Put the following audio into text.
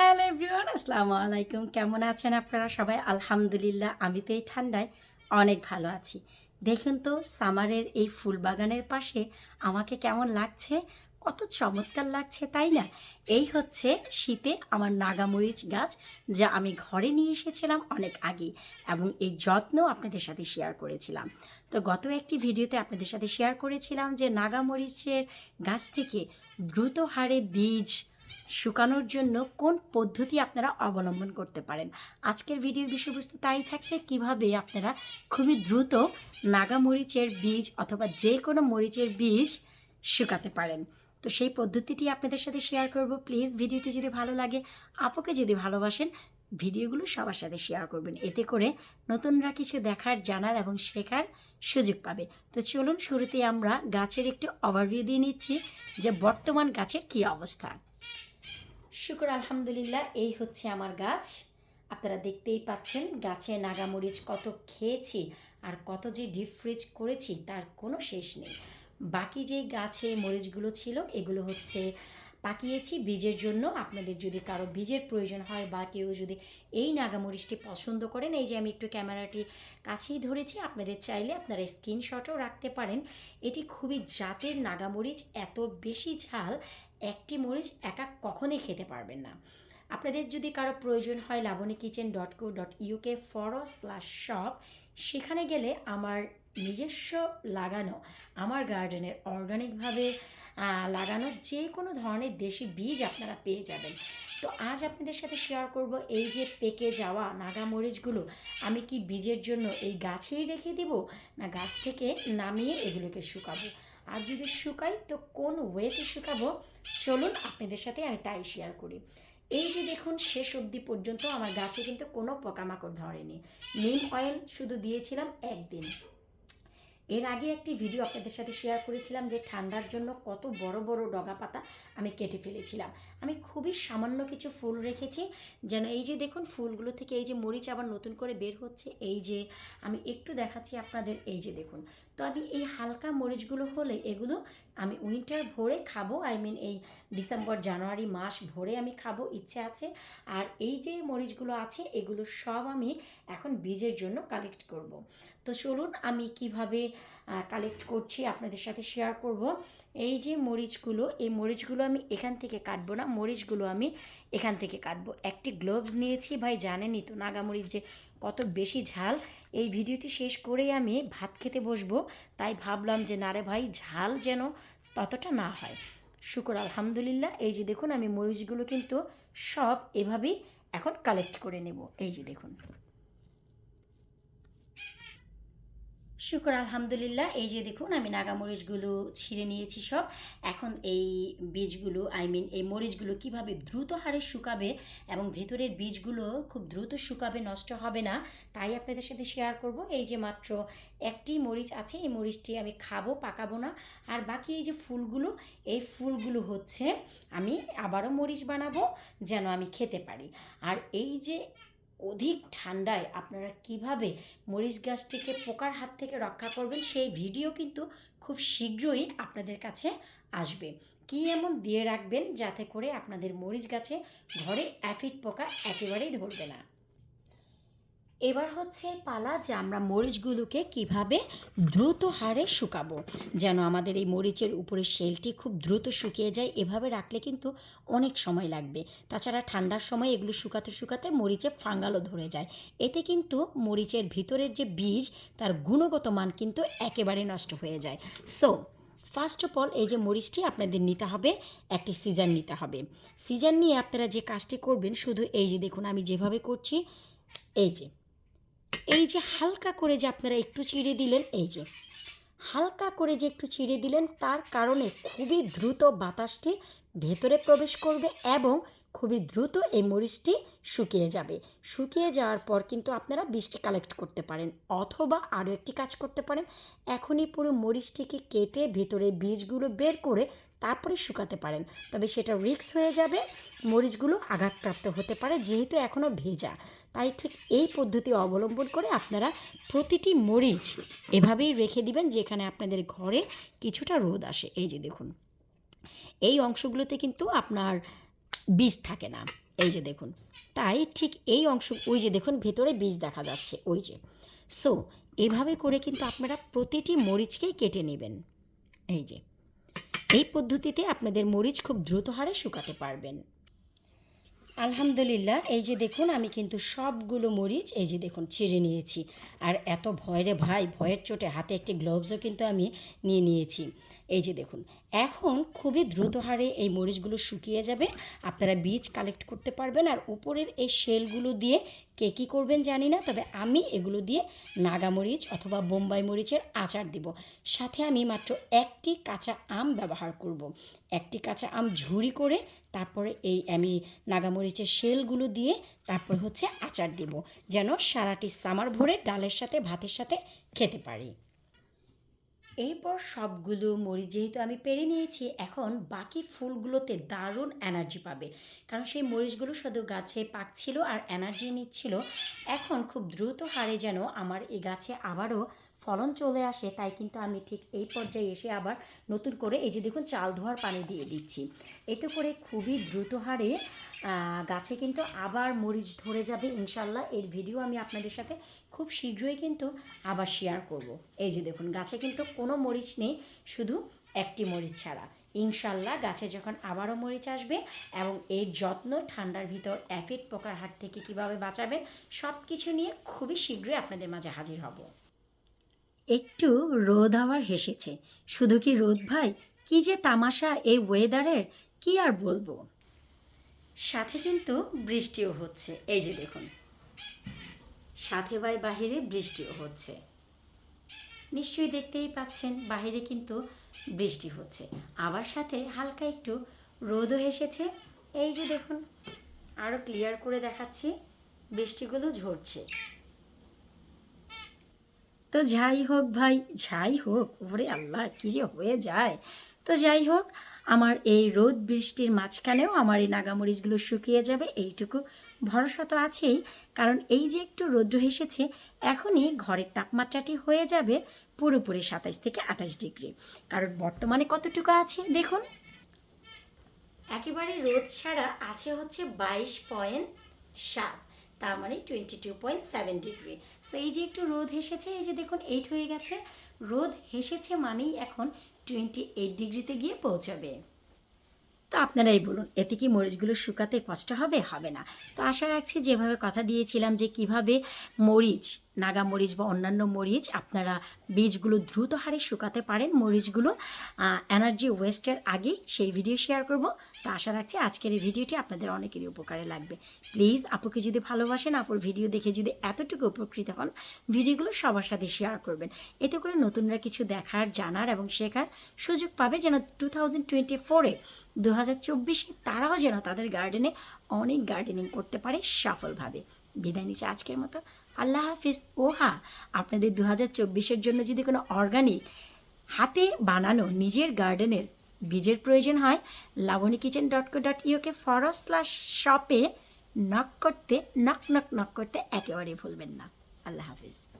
Hello everyone, আসসালামু আলাইকুম। কেমন আছেন আপনারা সবাই? আলহামদুলিল্লাহ, আমি তো এই ঠান্ডায় অনেক ভালো আছি। দেখুন তো সামারের এই ফুল বাগানের পাশে আমাকে কেমন লাগছে, কত চমৎকার লাগছে, তাই না? এই হচ্ছে শীতে আমার নাগামরিচ গাছ, যা আমি ঘরে নিয়ে এসেছিলাম অনেক আগে এবং এই যত্ন আপনাদের সাথে শেয়ার করেছিলাম। তো গত একটি ভিডিওতে আপনাদের সাথে শেয়ার করেছিলাম যে নাগামরিচের গাছ থেকে দ্রুত হারে বীজ শুকানোর জন্য কোন পদ্ধতি আপনারা অবলম্বন করতে পারেন। আজকের ভিডিওর বিষয়বস্তু তাই থাকছে, কিভাবে আপনারা খুবই দ্রুত নাগামরিচের বীজ অথবা যে কোনো মরিচের বীজ শুকাতে পারেন। তো সেই পদ্ধতিটি আপনাদের সাথে শেয়ার করব। প্লিজ ভিডিওটি যদি ভালো লাগে, আপুকে যদি ভালোবাসেন, ভিডিওগুলো সবার সাথে শেয়ার করবেন। এতে করে নতুনরা কিছু দেখার, জানার এবং শেখার সুযোগ পাবে। তো চলুন শুরুতে আমরা গাছের একটু ওভারভিউ দিয়ে নিচ্ছি যে বর্তমান গাছের কী অবস্থা। শুকর আলহামদুলিল্লাহ, এই হচ্ছে আমার গাছ। আপনারা দেখতেই পাচ্ছেন গাছে নাগামরিচ কত খেয়েছি আর কত যে ডিপ ফ্রিজ করেছি তার কোনো শেষ নেই। বাকি যে গাছে মরিচগুলো ছিল এগুলো হচ্ছে পাকিয়েছি বীজের জন্য। আপনাদের যদি কারো বীজের প্রয়োজন হয় বা কেউ যদি এই নাগামরিচটি পছন্দ করেন, এই যে আমি একটু ক্যামেরাটি কাছেই ধরেছি, আপনাদের চাইলে আপনারা স্ক্রিনশটও রাখতে পারেন। এটি খুবই জাতের নাগামরিচ, এত বেশি ঝাল একটি মরিচ একা কখনোই খেতে পারবেন না। আপনাদের যদি কারো প্রয়োজন হয় labonykitchen.co.uk/shop, সেখানে গেলে আমার নিজস্ব লাগানো, আমার গার্ডেনের অর্গানিকভাবে লাগানো যে কোনো ধরনের দেশি বীজ আপনারা পেয়ে যাবেন। তো আজ আপনাদের সাথে শেয়ার করব এই যে পেকে যাওয়া নাগামরিচগুলো আমি কি বীজের জন্য এই গাছেই রেখে দিব, না গাছ থেকে নামিয়ে এগুলোকে শুকাবো। আর যদি শুকাই তো কোন ওয়েতে শুকাবো, চলুন আপনাদের সাথে আমি তাই শেয়ার করি। এই যে দেখুন, শেষ অবধি পর্যন্ত আমার গাছে কিন্তু কোনো পোকামাকড় ধরেনি। নিম অয়েল শুধু দিয়েছিলাম একদিন। এর আগে একটি ভিডিও আপনাদের সাথে শেয়ার করেছিলাম যে ঠান্ডার জন্য কত বড় বড় ডগা পাতা আমি কেটে ফেলেছিলাম। আমি খুবই সামান্য কিছু ফুল রেখেছি, যেন এই যে দেখুন ফুলগুলো থেকে এই যে মরিচ আবার নতুন করে বের হচ্ছে। এই যে আমি একটু দেখাচ্ছি আপনাদের, এই যে দেখুন। তো আমি এই হালকা মরিচগুলো হলে এগুলো আমি উইন্টার ভরে খাবো, এই ডিসেম্বর জানুয়ারি মাস ভরে আমি খাবো, ইচ্ছে আছে। আর এই যে মরিচগুলো আছে এগুলো সব আমি এখন বীজের জন্য কালেক্ট করব। তো চলুন আমি কিভাবে কালেক্ট করছি আপনাদের সাথে শেয়ার করব। এই যে মরিচগুলো, এই মরিচগুলো আমি এখান থেকে কাটবো না, মরিচগুলো আমি এখান থেকে কাটবো। একটি গ্লোভস নিয়েছি, ভাই জানেনই তো নাগামরিচ যে কত বেশি ঝাল। এই ভিডিওটি শেষ করেই আমি ভাত খেতে বসবো, তাই ভাবলাম যে না রে ভাই, ঝাল যেন ততটা না হয়। শুকর আলহামদুলিল্লাহ, এই যে দেখুন আমি মরিচগুলো কিন্তু সব এভাবেই এখন কালেক্ট করে নেব। এই যে দেখুন, শুকর আলহামদুলিল্লাহ, এই যে দেখুন আমি নাগামরিচগুলো ছিঁড়ে নিয়েছি সব। এখন এই বীজগুলো এই মরিচগুলো কিভাবে দ্রুত হারে শুকাবে এবং ভেতরের বীজগুলো খুব দ্রুত শুকাবে, নষ্ট হবে না, তাই আপনাদের সাথে শেয়ার করব। এই যে মাত্র একটি মরিচ আছে, এই মরিচটি আমি খাবো, পাকাবো না। আর বাকি এই যে ফুলগুলো, এই ফুলগুলো হচ্ছে আমি আবারও মরিচ বানাবো যেন আমি খেতে পারি। আর এই যে অধিক ঠান্ডায় আপনারা কিভাবে মরিচ গাছটিকে পোকার হাত থেকে রক্ষা করবেন, সেই ভিডিও কিন্তু খুব শীঘ্রই আপনাদের কাছে আসবে। কি এমন দিয়ে রাখবেন যাতে করে আপনাদের মরিচ গাছে ঘরে অ্যাফিড পোকা একেবারেই ধরবে না। এবার হচ্ছে পালা যে আমরা মরিচগুলোকে কিভাবে দ্রুত হারে শুকাবো, যেন আমাদের এই মরিচের উপরে শেলটি খুব দ্রুত শুকিয়ে যায়। এভাবে রাখলে কিন্তু অনেক সময় লাগবে। তাছাড়া ঠান্ডার সময় এগুলো শুকাতে শুকাতে মরিচে ফাঙ্গালও ধরে যায়। এতে কিন্তু মরিচের ভিতরের যে বীজ তার গুণগত মান কিন্তু একেবারে নষ্ট হয়ে যায়। সো ফার্স্ট অফ অল এই যে মরিচটি আপনাদের নিতে হবে, একটি সিজার নিতে হবে। সিজার নিয়ে আপনারা যে কাজটি করবেন, শুধু এই যে দেখুন আমি যেভাবে করছি, এই যে হালকা করে যে আপনারা একটু চিড়ে দিলেন, এই যে হালকা করে যে একটু চিড়ে দিলেন, তার কারণে খুবই দ্রুত বাতাসটি ভেতরে প্রবেশ করবে এবং খুবই দ্রুত এই মরিচটি শুকিয়ে যাবে। শুকিয়ে যাওয়ার পর কিন্তু আপনারা বীজটি কালেক্ট করতে পারেন, অথবা আরও একটি কাজ করতে পারেন, এখনই পুরো মরিচটিকে কেটে ভেতরে বীজগুলো বের করে তারপরে শুকাতে পারেন। তবে সেটা রিস্ক হয়ে যাবে, মরিচগুলো আঘাতপ্রাপ্ত হতে পারে যেহেতু এখনও ভেজা। তাই ঠিক এই পদ্ধতি অবলম্বন করে আপনারা প্রতিটি মরিচ এভাবেই রেখে দিবেন যেখানে আপনাদের ঘরে কিছুটা রোদ আসে। এই যে দেখুন এই অংশগুলোতে কিন্তু আপনার বীজ থাকে না। এই যে দেখুন, তাই ঠিক এই অংশ, ওই যে দেখুন ভেতরে বীজ দেখা যাচ্ছে, ওই যে। সো এভাবে করে কিন্তু আপনারা প্রতিটি মরিচকেই কেটে নেবেন। এই যে এই পদ্ধতিতে আপনাদের মরিচ খুব দ্রুত হারে শুকাতে পারবেন। আলহামদুলিল্লাহ, এই যে দেখুন আমি কিন্তু সবগুলো মরিচ এই যে দেখুন ছিঁড়ে নিয়েছি। আর এত ভয় রে ভাই, ভয়ের চোটে হাতে একটি গ্লোভসও কিন্তু আমি নিয়ে নিয়েছি। এই যে দেখুন, এখন খুবই দ্রুত হারে এই মরিচগুলো শুকিয়ে যাবে, আপনারা বীজ কালেক্ট করতে পারবেন। আর উপরের এই শেলগুলো দিয়ে কে কী করবেন জানি না, তবে আমি এগুলো দিয়ে নাগা মরিচ অথবা বোম্বাই মরিচের আচার দিব। সাথে আমি মাত্র একটি কাঁচা আম ব্যবহার করব। একটি কাঁচা আম ঝুরি করে তারপরে এই আমি নাগামরিচের শেলগুলো দিয়ে তারপর হচ্ছে আচার দেব, যেন সারাটি সামার ভরে ডালের সাথে ভাতের সাথে খেতে পারি। এরপর সবগুলো মরিচ যেহেতু আমি পেরে নিয়েছি, এখন বাকি ফুলগুলোতে দারুণ এনার্জি পাবে, কারণ সেই মরিচগুলো শুধু গাছে পাকছিল আর এনার্জি নিচ্ছিল। এখন খুব দ্রুত হারে যেন আমার এই গাছে আবারও ফলন চলে আসে, তাই কিন্তু আমি ঠিক এই পর্যায়ে এসে আবার নতুন করে এই যে দেখুন চাল ধোয়ার পানি দিয়ে দিচ্ছি। এতে করে খুবই দ্রুত হারে গাছে কিন্তু আবার মরিচ ধরে যাবে ইনশাল্লাহ। এর ভিডিও আমি আপনাদের সাথে খুব শীঘ্রই কিন্তু আবার শেয়ার করব। এই যে দেখুন গাছে কিন্তু কোনো মরিচ নেই, শুধু একটি মরিচ ছাড়া। ইনশাল্লাহ গাছে যখন আবারও মরিচ আসবে এবং এর যত্ন, ঠান্ডার ভিতর অ্যাফিড পোকার হাত থেকে কীভাবে বাঁচাবেন, সব কিছু নিয়ে খুবই শীঘ্রই আপনাদের মাঝে হাজির হব। একটু রোদ আবার হেসেছে। শুধু কি রোদ ভাই, কি যে তামাশা এই ওয়েদারের, কি আর বলবো। সাথে কিন্তু বৃষ্টিও হচ্ছে, এই যে দেখুন সাথে ভাই বাহিরে বৃষ্টিও হচ্ছে, নিশ্চয়ই দেখতেই পাচ্ছেন বাহিরে কিন্তু বৃষ্টি হচ্ছে, আবার সাথে হালকা একটু রোদও হেসেছে। এই যে দেখুন আরও ক্লিয়ার করে দেখাচ্ছি, বৃষ্টিগুলো ঝরছে। তো যাই হোক ভাই, যাই হোক, ওরে আল্লাহ কী যে হয়ে যায়। তো যাই হোক, আমার এই রোদ বৃষ্টির মাঝখানেও আমার এই নাগামরিচগুলো শুকিয়ে যাবে এইটুকু ভরসা তো আছেই। কারণ এই যে একটু রৌদ্র এসেছে, এখনই ঘরের তাপমাত্রাটি হয়ে যাবে পুরোপুরি 27 থেকে 28 ডিগ্রি। কারণ বর্তমানে কতটুকু আছে দেখুন, একেবারে রোদ ছাড়া আছে হচ্ছে 22.7, তার মানে 22.7 ডিগ্রি। সো এই যে একটু রোদ হেসেছে, এই যে দেখুন 8 হয়ে গেছে, রোদ হেসেছে মানেই এখন 28 ডিগ্রিতে গিয়ে পৌঁছাবে। তো আপনারাই বলুন, এতে কি মরিচগুলো শুকাতে কষ্ট হবে? হবে না। তো আশা রাখছি যেভাবে কথা দিয়েছিলাম যে কিভাবে মরিচ, নাগা মরিচ বা অন্যান্য মরিচ আপনারা বীজগুলো দ্রুত হারে শুকাতে পারেন মরিচগুলো এনার্জি ওয়েস্টের আগেই, সেই ভিডিও শেয়ার করব। তো আশা রাখছি আজকের এই ভিডিওটি আপনাদের অনেকেরই উপকারে লাগবে। প্লিজ আপুকে যদি ভালোবাসেন, আপুর ভিডিও দেখে যদি এতটুকু উপকৃত হন, ভিডিওগুলো সবার সাথে শেয়ার করবেন। এতে করে নতুনরা কিছু দেখার, জানার এবং শেখার সুযোগ পাবে, যেন 2024-এ 2024-এ তারাও যেন তাদের গার্ডেনে অনেক গার্ডেনিং করতে পারে সফলভাবে। বিদায় নিচ্ছে আজকের মতো, আল্লাহ হাফিজ। ও হ্যাঁ, আপনাদের 2024-এর জন্য যদি কোনো অর্গানিক হাতে বানানো নিজের গার্ডেনের বীজের প্রয়োজন হয়, labonykitchen.co.uk/shop-এ নক করতে, নক করতে একেবারেই ভুলবেন না। আল্লাহ হাফিজ।